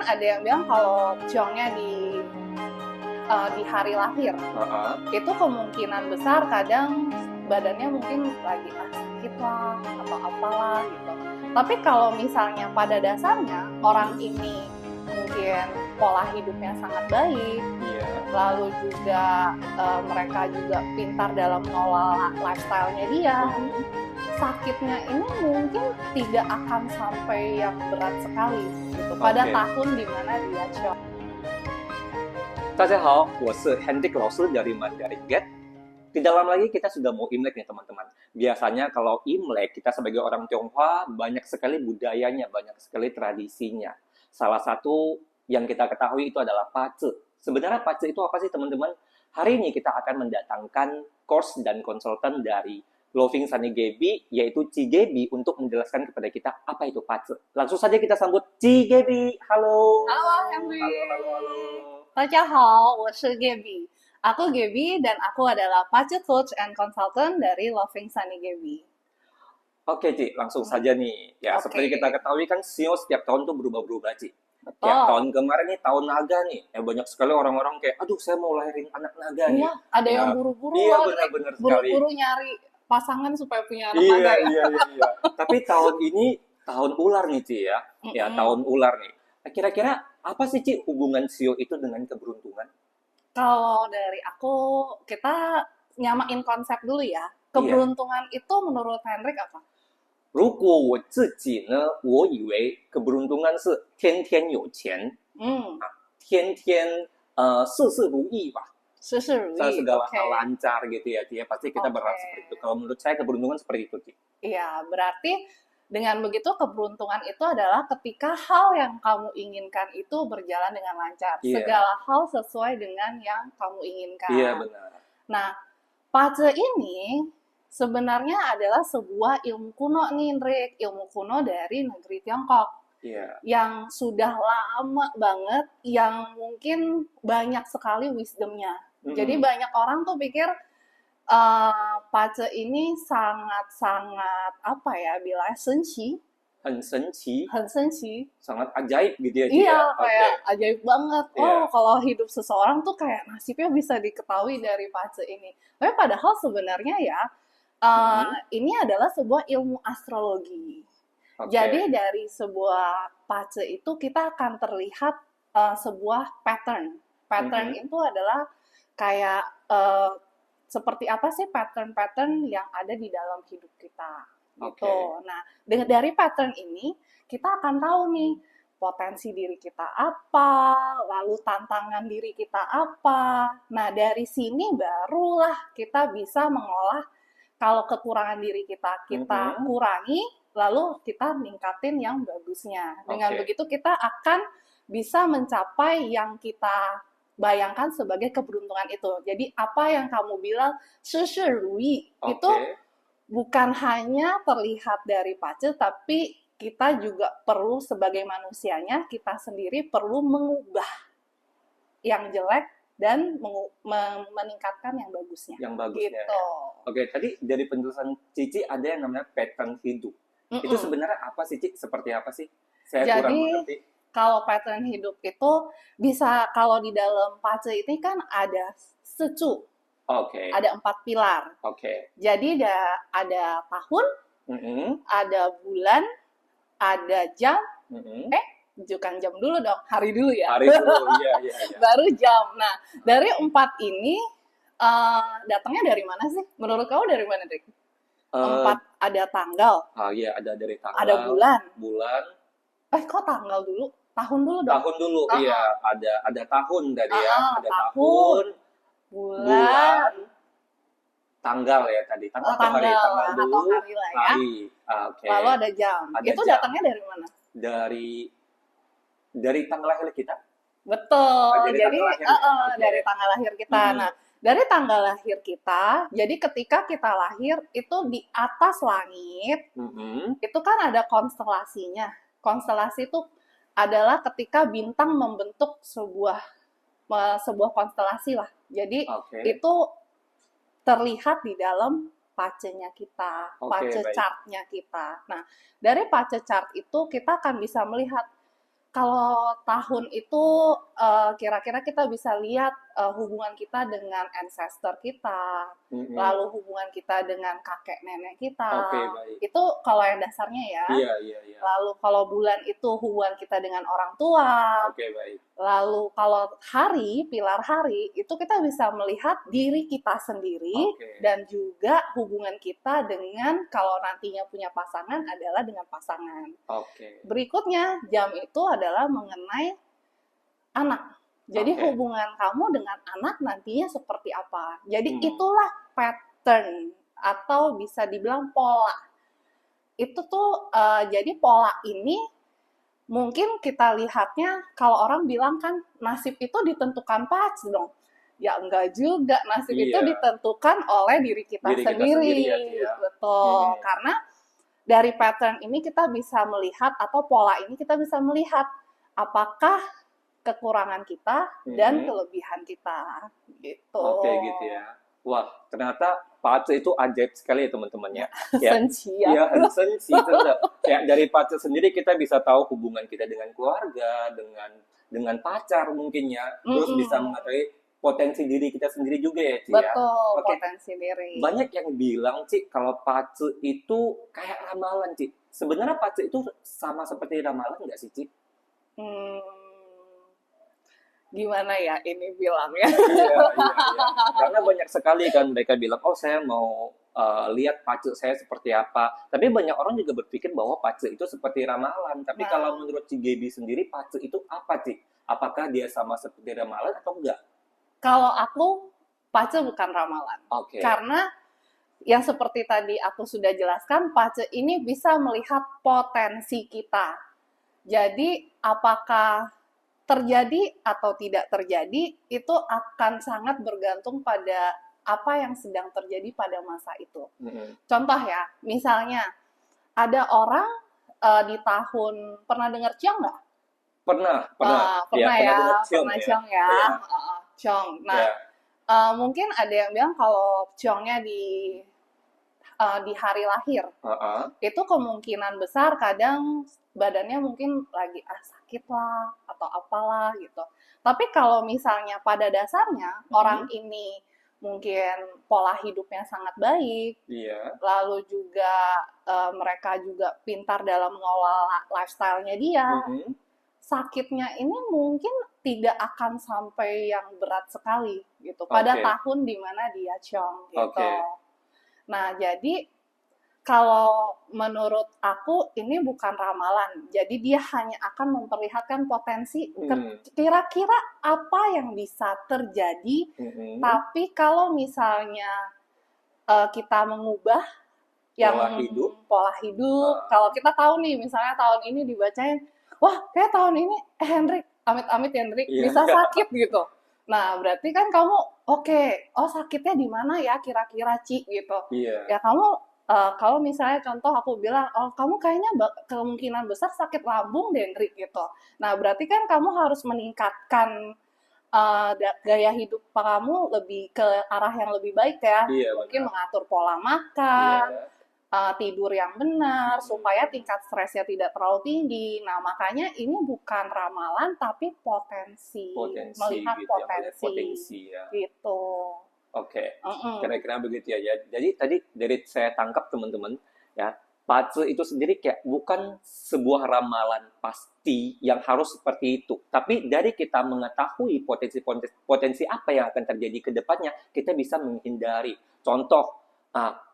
ada yang bilang kalau ciongnya di hari lahir, itu kemungkinan besar kadang badannya mungkin lagi sakit lah atau apalah gitu. Tapi kalau misalnya pada dasarnya orang ini mungkin pola hidupnya sangat baik, lalu juga mereka juga pintar dalam mengelola lifestyle-nya dia, sakitnya ini mungkin tidak akan sampai yang berat sekali gitu pada tahun dimana dia ciong. 大家好，我是 Hendrik 老师 dari Mandarin Get. Tidak lama lagi kita sudah mau Imlek nih teman-teman. Biasanya kalau Imlek kita sebagai orang Tionghoa banyak sekali budayanya, banyak sekali tradisinya. Salah satu yang kita ketahui itu adalah Pace. Sebenarnya Pace itu apa sih teman-teman? Hari ini kita akan mendatangkan course dan konsultan dari Loving Sunny Gaby, yaitu Ci Gaby, untuk menjelaskan kepada kita apa itu Pace. Langsung saja kita sambut Ci Gaby. Halo. Halo Henry. Halo. 大家好，我是 Gaby. Aku Gaby dan aku adalah Pace Coach and Consultant dari Loving Sunny Gaby. Oke, Ci, langsung saja nih. Ya, seperti kita ketahui kan Sio setiap tahun tuh berubah-berubah, Ci. Betul. Ya, tahun kemarin nih tahun naga nih. Banyak sekali orang-orang kayak, aduh saya mau lahirin anak naga nih. Iya, ada yang buru-buru. Iya, benar-benar sekali. Buru-buru nyari pasangan supaya punya anak naga ya. Iya. Tapi tahun ini tahun ular nih, Ci ya. Ya, tahun ular nih. Kira-kira apa sih, Ci, hubungan Sio itu dengan keberuntungan? Kalau dari aku, kita nyamain konsep dulu ya. Keberuntungan itu menurut Hendrik apa? 如果我自己呢，我以为 keberuntungan 是天天有钱，天天事事如意吧， 事事如意， segala hal lancar gitu ya, Ci. Pasti kita berharap seperti itu. Kalau menurut saya keberuntungan seperti itu, Ci. Iya, berarti dengan begitu keberuntungan itu adalah ketika hal yang kamu inginkan itu berjalan dengan lancar. Segala hal sesuai dengan yang kamu inginkan. Iya, benar. Nah, Pace ini sebenarnya adalah sebuah ilmu kuno nih, Hendrik. Ilmu kuno dari negeri Tiongkok. Yang sudah lama banget, yang mungkin banyak sekali wisdomnya. Jadi banyak orang tuh pikir Pace ini sangat-sangat apa ya bilangnya sensi. 很神奇. 很神奇. Sangat ajaib gitu ya. Iya, kayak ajaib banget. Oh, kalau hidup seseorang tuh kayak nasibnya bisa diketahui dari Pace ini. Tapi padahal sebenarnya ya ini adalah sebuah ilmu astrologi. Jadi dari sebuah Pace itu kita akan terlihat sebuah pattern. Pattern itu adalah kayak seperti apa sih pattern-pattern yang ada di dalam hidup kita gitu. Nah, dari pattern ini kita akan tahu nih potensi diri kita apa, lalu tantangan diri kita apa. Nah, dari sini barulah kita bisa mengolah kalau kekurangan diri kita kurangi, lalu kita ningkatin yang bagusnya. Dengan begitu kita akan bisa mencapai yang kita bayangkan sebagai keberuntungan itu. Jadi apa yang kamu bilang sesuai itu bukan hanya terlihat dari Pace, tapi kita juga perlu sebagai manusianya, kita sendiri perlu mengubah yang jelek dan meningkatkan yang bagusnya. Yang bagusnya. Gitu. Oke, tadi dari penjelasan Cici ada yang namanya pattern hidup. Itu sebenarnya apa sih, Ci? Seperti apa sih? Saya kurang mengerti. Kalau pattern hidup itu bisa, kalau di dalam Pace ini kan ada secu. Ada 4 pilar. Jadi ada tahun, ada bulan, ada jam. Bukan jam dulu dong, hari dulu ya. Hari dulu, iya. Baru jam. Nah, dari 4 ini datangnya dari mana sih? Menurut kamu dari mana, Dik? 4 ada tanggal. Iya, ada dari tanggal. Ada bulan. Kok tanggal dulu? Tahun dulu dong. Tahun dulu, iya. Ada tahun tadi ya. Ada tahun, bulan, tanggal ya tadi. Tanggal atau hari lah ya. Lalu ada jam. Itu jam. datangnya dari mana? Dari tanggal lahir kita. Betul. Jadi dari tanggal lahir kita. Nah, dari tanggal lahir kita, jadi ketika kita lahir itu di atas langit, itu kan ada konstelasinya. Konstelasi itu adalah ketika bintang membentuk sebuah konstelasi lah. Jadi itu terlihat di dalam Pace-nya kita, Pace chart-nya kita. Nah, dari Pace chart itu kita akan bisa melihat Kalau tahun itu kira-kira kita bisa lihat hubungan kita dengan ancestor kita, Mm-mm. lalu hubungan kita dengan kakek nenek kita. Oke, baik. Itu kalau yang dasarnya ya. Iya, iya, iya. Lalu kalau bulan itu hubungan kita dengan orang tua. Oke, baik. Lalu kalau hari, pilar hari, itu kita bisa melihat diri kita sendiri Oke. dan juga hubungan kita dengan kalau nantinya punya pasangan adalah dengan pasangan. Oke. Berikutnya, jam itu adalah mengenai anak. Jadi Oke. hubungan kamu dengan anak nantinya seperti apa. Jadi Hmm. itulah pattern atau bisa dibilang pola. Itu tuh jadi pola ini mungkin kita lihatnya kalau orang bilang kan nasib itu ditentukan pace dong. Ya enggak juga, nasib itu Iya. ditentukan oleh diri kita Diri kita sendiri. sendiri ya, Ci, ya. Betul. Karena dari pattern ini kita bisa melihat atau pola ini kita bisa melihat apakah kekurangan kita dan kelebihan kita. Gitu. Oke, gitu ya. Wah, ternyata pace itu ajaib sekali ya teman-teman ya. Ya, 神奇啊！ ya, 很神奇，真的. Ya, dari pace sendiri kita bisa tahu hubungan kita dengan keluarga, dengan pacar mungkin ya. Terus bisa mengetahui potensi diri kita sendiri juga ya, Ci ya. Betul, Oke. potensi diri. Banyak yang bilang, Ci, kalau pace itu kayak ramalan, Ci. Sebenarnya pace itu sama seperti ramalan nggak sih, Ci? Gimana ya ini bilangnya? Iya. Karena banyak sekali kan mereka bilang, oh saya mau lihat pace saya seperti apa. Tapi banyak orang juga berpikir bahwa pace itu seperti ramalan. Tapi kalau menurut Ci Gaby sendiri, pace itu apa, Ci? Apakah dia sama seperti ramalan atau enggak? Kalau aku, pace bukan ramalan. Oke. Karena yang seperti tadi aku sudah jelaskan, pace ini bisa melihat potensi kita. Jadi, apakah terjadi atau tidak terjadi, itu akan sangat bergantung pada apa yang sedang terjadi pada masa itu. Contoh ya, misalnya ada orang di tahun, pernah dengar Ciong nggak? Pernah Pernah Ciong ya. Ciong. Nah, mungkin ada yang bilang kalau Ciongnya di hari lahir, itu kemungkinan besar kadang badannya mungkin lagi sakit lah atau apalah gitu. Tapi kalau misalnya pada dasarnya orang ini mungkin pola hidupnya sangat baik, lalu juga mereka juga pintar dalam mengelola lifestyle-nya dia, sakitnya ini mungkin tidak akan sampai yang berat sekali gitu pada tahun dimana dia Ciong gitu. Nah, jadi kalau menurut aku ini bukan ramalan, jadi dia hanya akan memperlihatkan potensi kira-kira apa yang bisa terjadi. Tapi kalau misalnya kita mengubah yang pola hidup, kalau kita tahu nih misalnya tahun ini dibacain, wah kayak tahun ini Hendrik, amit-amit Hendrik bisa sakit gitu. Nah, berarti kan kamu oh sakitnya di mana ya kira-kira Ci gitu. Ya kamu kalau misalnya contoh aku bilang, oh kamu kayaknya kemungkinan besar sakit lambung Hendrik gitu. Nah, berarti kan kamu harus meningkatkan gaya hidup kamu lebih ke arah yang lebih baik ya. Mungkin mengatur pola makan, tidur yang benar, supaya tingkat stresnya tidak terlalu tinggi. Nah, makanya ini bukan ramalan, tapi potensi melihat gitu, potensi ya. Gitu. Oke, kira-kira begitu ya. Jadi tadi dari saya tangkap teman-teman, ya, pace itu sendiri kayak bukan sebuah ramalan pasti yang harus seperti itu. Tapi dari kita mengetahui potensi apa yang akan terjadi ke depannya, kita bisa menghindari. Contoh,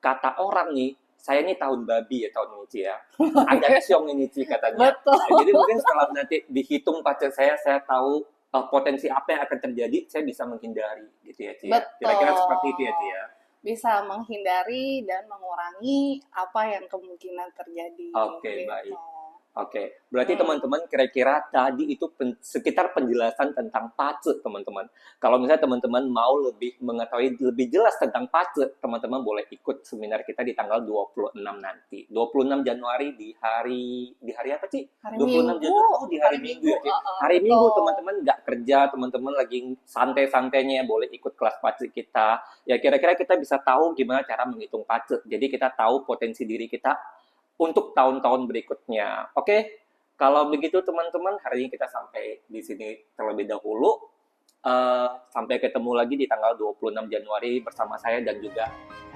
kata orang nih, saya ini tahun babi ya tahun ini Ci ya. Ada Ciong ini Ci katanya. Betul. Jadi mungkin setelah nanti dihitung pace saya tahu potensi apa yang akan terjadi, saya bisa menghindari gitu ya Ci ya. Kira-kira seperti itu ya Ci ya. Bisa menghindari dan mengurangi apa yang kemungkinan terjadi. Oke, baik. Oke, berarti teman-teman kira-kira tadi itu sekitar penjelasan tentang pace teman-teman. Kalau misalnya teman-teman mau lebih mengetahui lebih jelas tentang pace, teman-teman boleh ikut seminar kita di tanggal 26 nanti. 26 Januari di hari apa sih? Hari 26 Minggu. Januari di hari Minggu ya. Hari Minggu teman-teman nggak kerja, teman-teman lagi santai-santainya boleh ikut kelas pace kita. Ya kira-kira kita bisa tahu gimana cara menghitung pace. Jadi kita tahu potensi diri kita untuk tahun-tahun berikutnya. Oke, Kalau begitu teman-teman, hari ini kita sampai di sini terlebih dahulu. Sampai ketemu lagi di tanggal 26 Januari bersama saya dan juga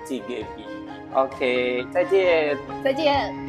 Ci Gaby. Oke, 再见。再见。